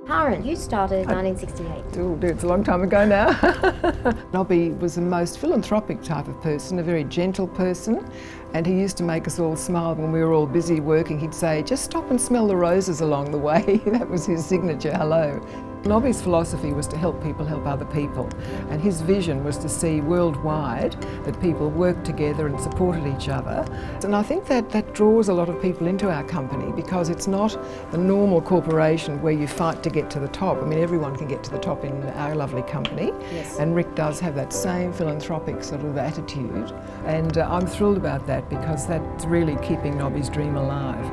Karen, you started in 1968. Oh, it's a long time ago now. Nobby was the most philanthropic type of person, a very gentle person, and he used to make us all smile when we were all busy working. He'd say, just stop and smell the roses along the way. That was his signature hello. Nobby's philosophy was to help people help other people, and his vision was to see worldwide that people worked together and supported each other. And I think that draws a lot of people into our company, because it's not the normal corporation where you fight to get to the top. I mean, everyone can get to the top in our lovely company. Yes. And Rick does have that same philanthropic sort of attitude, and I'm thrilled about that, because that's really keeping Nobby's dream alive.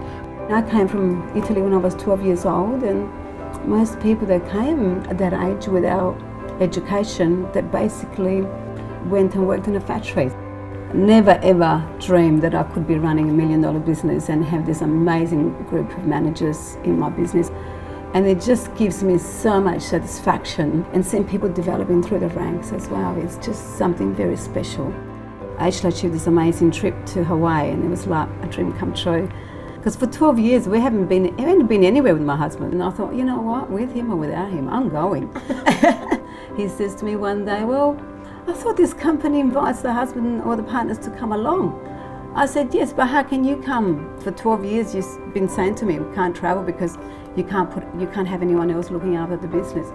I came from Italy when I was 12 years old, and most people that came at that age without education, that basically went and worked in a factory. Never ever dreamed that I could be running $1 million business and have this amazing group of managers in my business. And it just gives me so much satisfaction, and seeing people developing through the ranks as well. It's just something very special. I actually achieved this amazing trip to Hawaii, and it was like a dream come true. Because for 12 years we haven't been anywhere with my husband, and I thought, you know what, with him or without him, I'm going. He says to me one day, well, I thought this company invites the husband or the partners to come along. I said, yes, but how can you come? For 12 years you've been saying to me, we can't travel because you can't have anyone else looking after the business.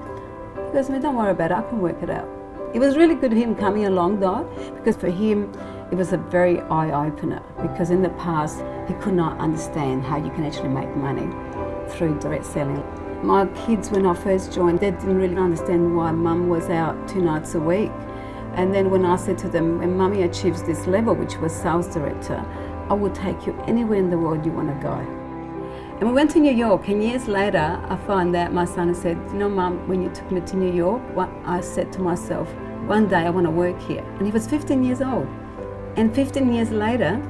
He goes to me, don't worry about it, I can work it out. It was really good of him coming along though, because for him it was a very eye-opener, because in the past he could not understand how you can actually make money through direct selling. My kids, when I first joined, they didn't really understand why Mum was out 2 nights a week. And then when I said to them, when Mummy achieves this level, which was sales director, I will take you anywhere in the world you want to go. And we went to New York, and years later I found out my son said, you know, Mum, when you took me to New York, I said to myself, one day I want to work here. And he was 15 years old. And 15 years later,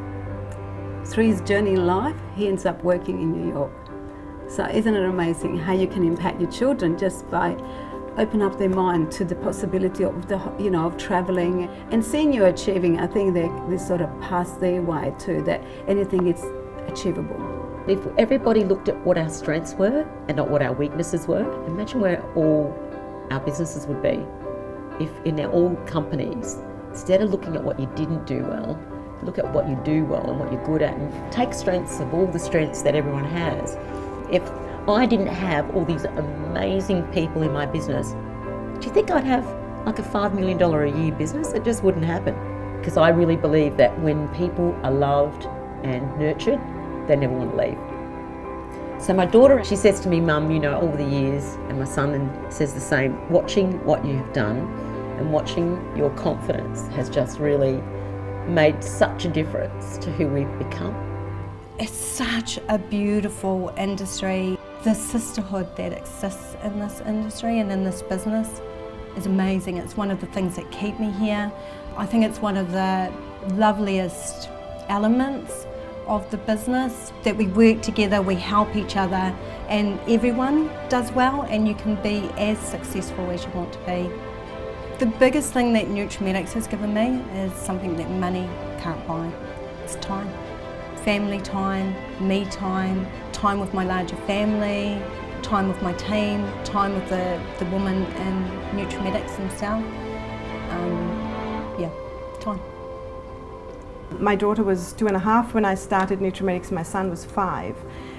through his journey in life, he ends up working in New York. So isn't it amazing how you can impact your children just by open up their mind to the possibility of of traveling and seeing you achieving? I think they sort of pass their way too, that anything is achievable. If everybody looked at what our strengths were and not what our weaknesses were, imagine where all our businesses would be. If in all companies, instead of looking at what you didn't do well, look at what you do well and what you're good at, and take strengths of all the strengths that everyone has. If I didn't have all these amazing people in my business, do you think I'd have like a $5 million a year business? It just wouldn't happen. Because I really believe that when people are loved and nurtured, they never want to leave. So my daughter, she says to me, Mum, over the years, and my son then says the same, watching what you've done and watching your confidence has just really made such a difference to who we've become. It's such a beautiful industry. The sisterhood that exists in this industry and in this business is amazing. It's one of the things that keep me here. I think it's one of the loveliest elements of the business, that we work together, we help each other, and everyone does well, and you can be as successful as you want to be. The biggest thing that Nutrimetics has given me is something that money can't buy. It's time. Family time, me time, time with my larger family, time with my team, time with the woman in Nutrimetics themselves. Time. My daughter was 2.5 when I started Nutrimetics. My son was 5.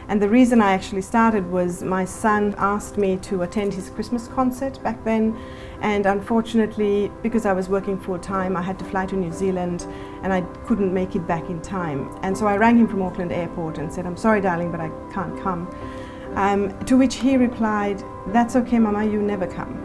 And the reason I actually started was my son asked me to attend his Christmas concert back then, and unfortunately, because I was working full-time, I had to fly to New Zealand and I couldn't make it back in time. And so I rang him from Auckland Airport and said, I'm sorry darling, but I can't come. To which he replied, that's okay Mama, you never come.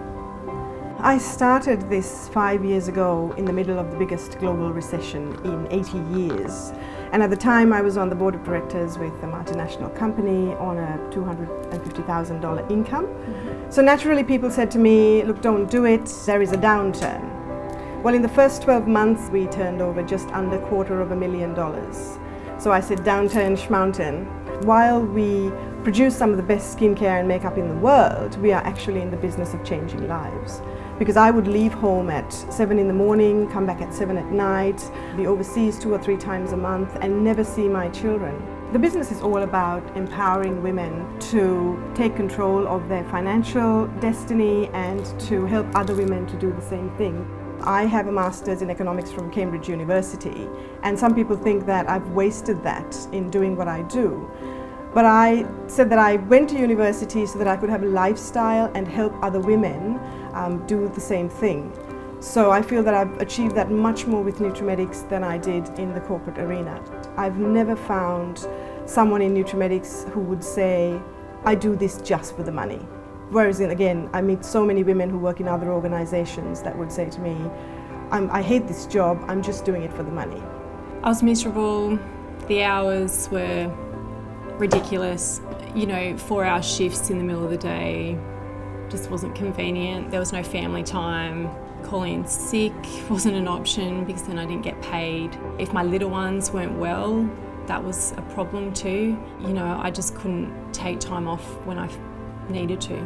I started this 5 years ago in the middle of the biggest global recession in 80 years. And at the time I was on the board of directors with a multinational company on a $250,000 income. So naturally people said to me, look, don't do it, there is a downturn. Well, in the first 12 months we turned over just under $250,000. So I said, downturn, schmountain. While we produce some of the best skincare and makeup in the world, we are actually in the business of changing lives. Because I would leave home at 7 in the morning, come back at 7 at night, be overseas 2 or 3 times a month and never see my children. The business is all about empowering women to take control of their financial destiny and to help other women to do the same thing. I have a master's in economics from Cambridge University, and some people think that I've wasted that in doing what I do. But I said that I went to university so that I could have a lifestyle and help other women do the same thing. So I feel that I've achieved that much more with Nutrimetics than I did in the corporate arena. I've never found someone in Nutrimetics who would say, I do this just for the money. Whereas again, I meet so many women who work in other organizations that would say to me, I hate this job, I'm just doing it for the money. I was miserable, the hours were ridiculous, 4-hour shifts in the middle of the day just wasn't convenient. There was no family time. Calling in sick wasn't an option because then I didn't get paid. If my little ones weren't well, that was a problem too. I just couldn't take time off when I needed to.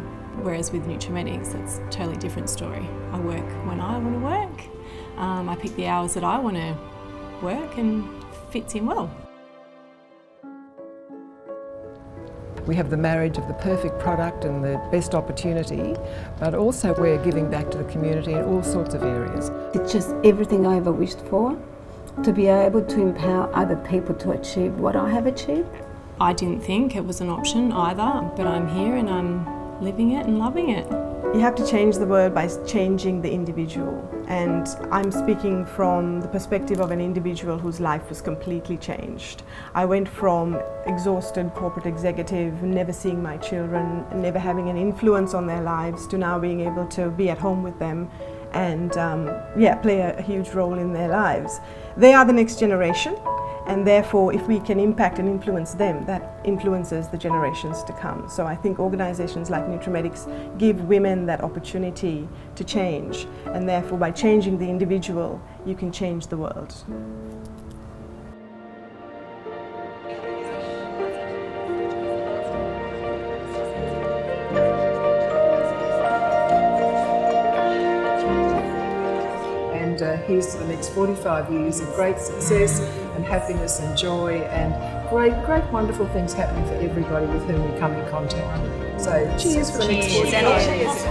Whereas with Nutrimetics, it's a totally different story. I work when I want to work. I pick the hours that I want to work and fits in well. We have the marriage of the perfect product and the best opportunity, but also we're giving back to the community in all sorts of areas. It's just everything I ever wished for, to be able to empower other people to achieve what I have achieved. I didn't think it was an option either, but I'm here and I'm living it and loving it. You have to change the world by changing the individual. And I'm speaking from the perspective of an individual whose life was completely changed. I went from exhausted corporate executive, never seeing my children, never having an influence on their lives, to now being able to be at home with them and play a huge role in their lives. They are the next generation. And therefore, if we can impact and influence them, that influences the generations to come. So I think organizations like Nutrimetics give women that opportunity to change. And therefore, by changing the individual, you can change the world. Here's to the next 45 years of great success and happiness and joy and great, wonderful things happening for everybody with whom we come in contact. So cheers for the next 45 years.